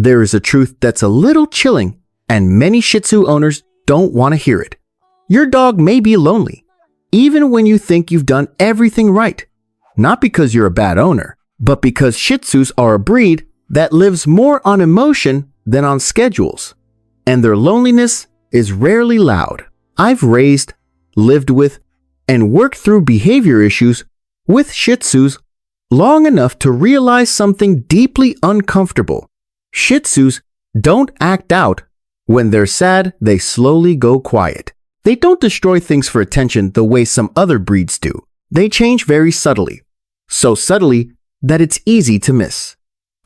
there is a truth that's a little chilling, and many Shih Tzu owners don't want to hear it. Your dog may be lonely, even when you think you've done everything right. Not because you're a bad owner, but because Shih Tzus are a breed that lives more on emotion than on schedules, and their loneliness is rarely loud. I've raised, lived with, and worked through behavior issues with Shih Tzus long enough to realize something deeply uncomfortable. Shih Tzus don't act out. When they're sad, they slowly go quiet. They don't destroy things for attention the way some other breeds do. They change very subtly. So subtly that it's easy to miss.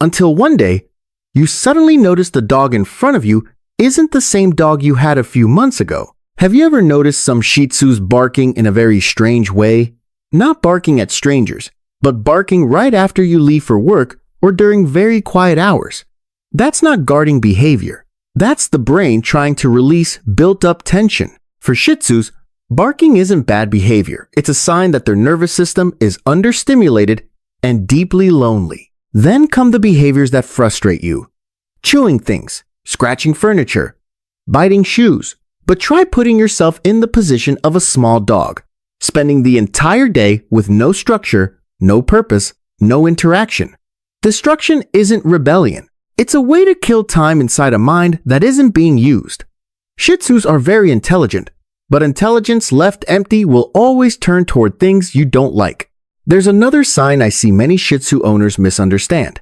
Until one day, you suddenly notice the dog in front of you isn't the same dog you had a few months ago. Have you ever noticed some Shih Tzus barking in a very strange way? Not barking at strangers, but barking right after you leave for work or during very quiet hours. That's not guarding behavior. That's the brain trying to release built-up tension. For Shih Tzus, barking isn't bad behavior. It's a sign that their nervous system is understimulated and deeply lonely. Then come the behaviors that frustrate you. Chewing things, scratching furniture, biting shoes. But try putting yourself in the position of a small dog, spending the entire day with no structure, no purpose, no interaction. Destruction isn't rebellion. It's a way to kill time inside a mind that isn't being used. Shih Tzus are very intelligent, but intelligence left empty will always turn toward things you don't like. There's another sign I see many Shih Tzu owners misunderstand.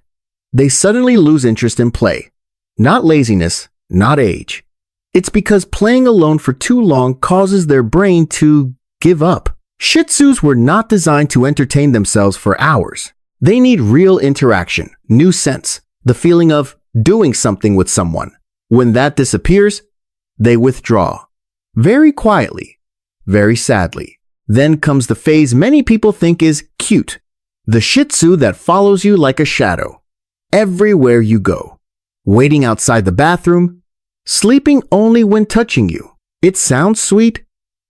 They suddenly lose interest in play. Not laziness, not age. It's because playing alone for too long causes their brain to give up. Shih Tzus were not designed to entertain themselves for hours. They need real interaction, new sense, the feeling of doing something with someone. When that disappears, they withdraw. Very quietly, very sadly. Then comes the phase many people think is cute. The Shih Tzu that follows you like a shadow, everywhere you go. Waiting outside the bathroom, sleeping only when touching you. It sounds sweet,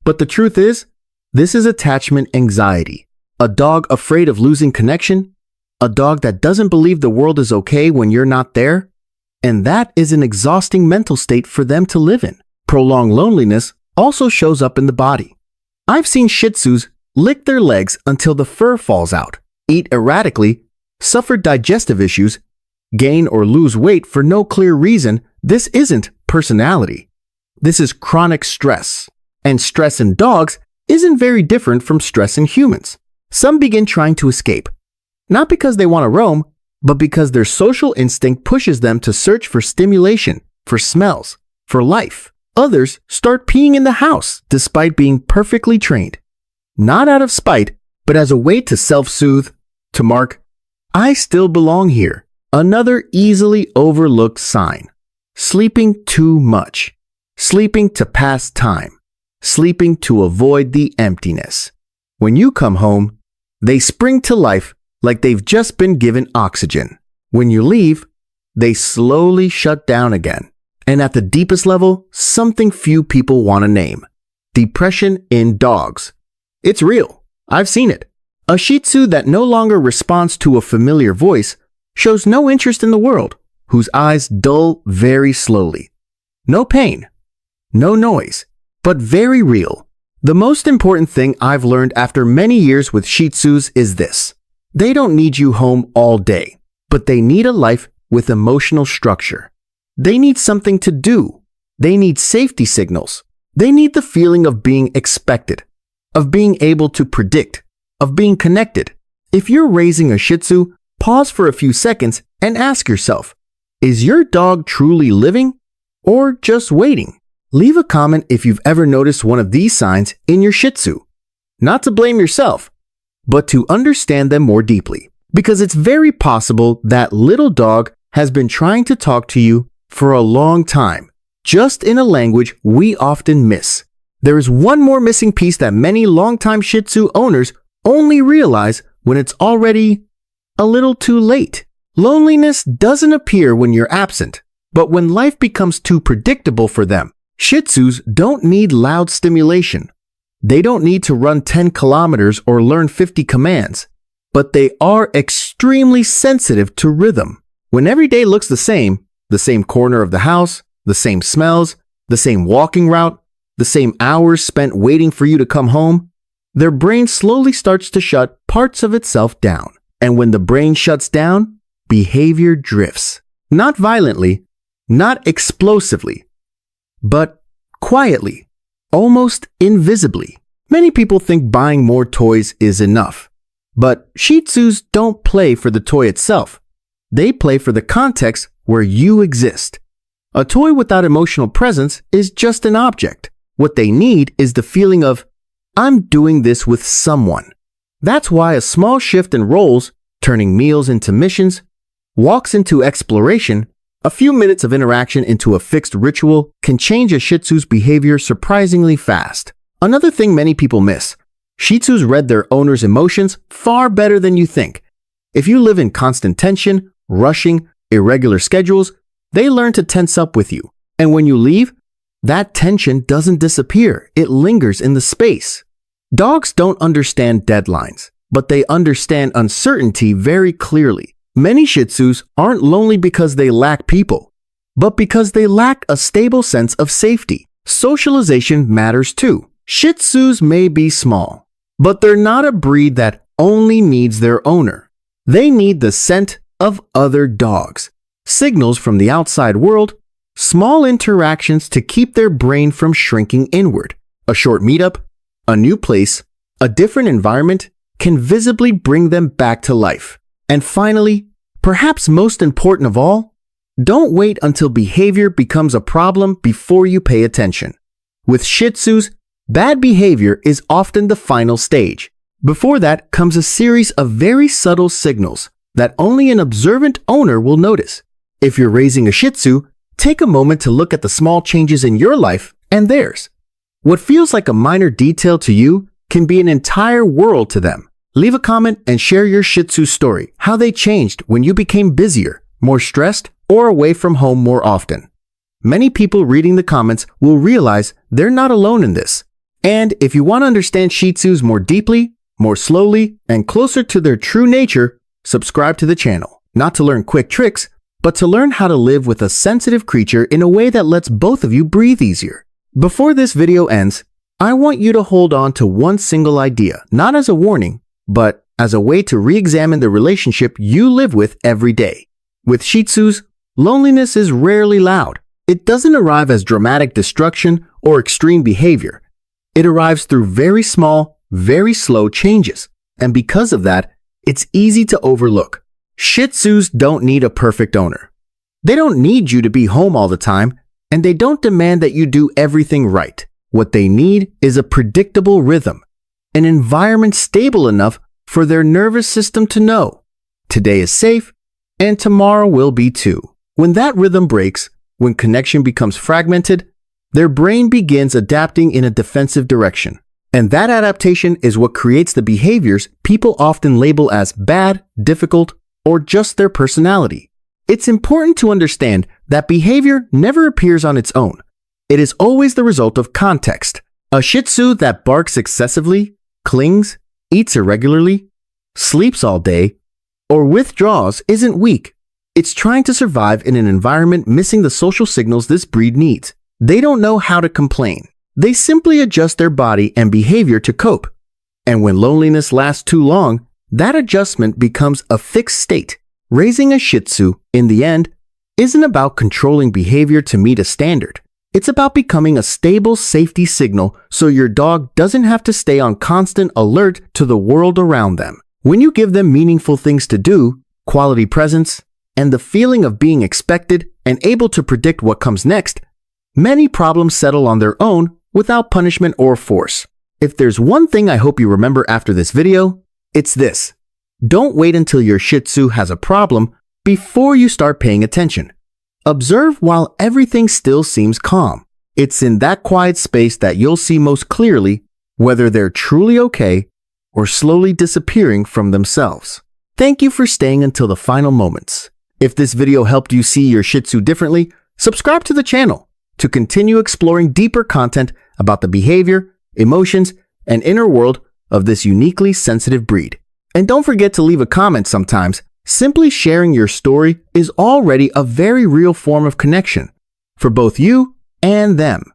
but the truth is, this is attachment anxiety. A dog afraid of losing connection, a dog that doesn't believe the world is okay when you're not there, and that is an exhausting mental state for them to live in. Prolonged loneliness also shows up in the body. I've seen Shih Tzus lick their legs until the fur falls out, eat erratically, suffer digestive issues, gain or lose weight for no clear reason. This isn't personality. This is chronic stress. And stress in dogs isn't very different from stress in humans. Some begin trying to escape, not because they want to roam, but because their social instinct pushes them to search for stimulation, for smells, for life. Others start peeing in the house despite being perfectly trained. Not out of spite, but as a way to self-soothe, to mark, I still belong here. Another easily overlooked sign. Sleeping too much. Sleeping to pass time. Sleeping to avoid the emptiness. When you come home, they spring to life like they've just been given oxygen. When you leave, they slowly shut down again. And at the deepest level, something few people want to name. Depression in dogs. It's real. I've seen it. A Shih Tzu that no longer responds to a familiar voice shows no interest in the world, whose eyes dull very slowly. No pain, no noise, but very real. The most important thing I've learned after many years with Shih Tzus is this. They don't need you home all day, but they need a life with emotional structure. They need something to do. They need safety signals. They need the feeling of being expected, of being able to predict, of being connected. If you're raising a Shih Tzu, pause for a few seconds and ask yourself, is your dog truly living or just waiting? Leave a comment if you've ever noticed one of these signs in your Shih Tzu. Not to blame yourself, but to understand them more deeply. Because it's very possible that little dog has been trying to talk to you for a long time, just in a language we often miss. There is one more missing piece that many longtime Shih Tzu owners only realize when it's already a little too late. Loneliness doesn't appear when you're absent, but when life becomes too predictable for them. Shih Tzus don't need loud stimulation. They don't need to run 10 kilometers or learn 50 commands, but they are extremely sensitive to rhythm. When every day looks the same, the same corner of the house, the same smells, the same walking route, the same hours spent waiting for you to come home, their brain slowly starts to shut parts of itself down. And when the brain shuts down, behavior drifts. Not violently, not explosively, but quietly, almost invisibly. Many people think buying more toys is enough. But Shih Tzus don't play for the toy itself. They play for the context where you exist. A toy without emotional presence is just an object. What they need is the feeling of, I'm doing this with someone. That's why a small shift in roles, turning meals into missions, walks into exploration, a few minutes of interaction into a fixed ritual can change a Shih Tzu's behavior surprisingly fast. Another thing many people miss: Shih Tzus read their owner's emotions far better than you think. If you live in constant tension, rushing, irregular schedules, they learn to tense up with you. And when you leave, that tension doesn't disappear, it lingers in the space. Dogs don't understand deadlines, but they understand uncertainty very clearly. Many Shih Tzus aren't lonely because they lack people, but because they lack a stable sense of safety. Socialization matters too. Shih Tzus may be small, but they're not a breed that only needs their owner. They need the scent of other dogs, signals from the outside world, small interactions to keep their brain from shrinking inward. A short meetup, a new place, a different environment can visibly bring them back to life. And finally, perhaps most important of all, don't wait until behavior becomes a problem before you pay attention. With Shih Tzus, bad behavior is often the final stage. Before that comes a series of very subtle signals that only an observant owner will notice. If you're raising a Shih Tzu, take a moment to look at the small changes in your life and theirs. What feels like a minor detail to you can be an entire world to them. Leave a comment and share your Shih Tzu story, how they changed when you became busier, more stressed, or away from home more often. Many people reading the comments will realize they're not alone in this. And if you want to understand Shih Tzus more deeply, more slowly, and closer to their true nature, subscribe to the channel. Not to learn quick tricks, but to learn how to live with a sensitive creature in a way that lets both of you breathe easier. Before this video ends, I want you to hold on to one single idea, not as a warning, but as a way to re-examine the relationship you live with every day. With Shih Tzus, loneliness is rarely loud. It doesn't arrive as dramatic destruction or extreme behavior. It arrives through very small, very slow changes. And because of that, it's easy to overlook. Shih Tzus don't need a perfect owner. They don't need you to be home all the time, and they don't demand that you do everything right. What they need is a predictable rhythm, an environment stable enough for their nervous system to know today is safe and tomorrow will be too. When that rhythm breaks, when connection becomes fragmented, their brain begins adapting in a defensive direction. And that adaptation is what creates the behaviors people often label as bad, difficult, or just their personality. It's important to understand that behavior never appears on its own. It is always the result of context. A Shih Tzu that barks excessively, clings, eats irregularly, sleeps all day, or withdraws isn't weak. It's trying to survive in an environment missing the social signals this breed needs. They don't know how to complain. They simply adjust their body and behavior to cope. And when loneliness lasts too long, that adjustment becomes a fixed state. Raising a Shih Tzu, in the end, isn't about controlling behavior to meet a standard. It's about becoming a stable safety signal so your dog doesn't have to stay on constant alert to the world around them. When you give them meaningful things to do, quality presence, and the feeling of being expected and able to predict what comes next, many problems settle on their own without punishment or force. If there's one thing I hope you remember after this video, it's this. Don't wait until your Shih Tzu has a problem before you start paying attention. Observe while everything still seems calm. It's in that quiet space that you'll see most clearly whether they're truly okay or slowly disappearing from themselves. Thank you for staying until the final moments. If this video helped you see your Shih Tzu differently, subscribe to the channel to continue exploring deeper content about the behavior, emotions, and inner world of this uniquely sensitive breed. And don't forget to leave a comment sometimes Simply sharing your story is already a very real form of connection for both you and them.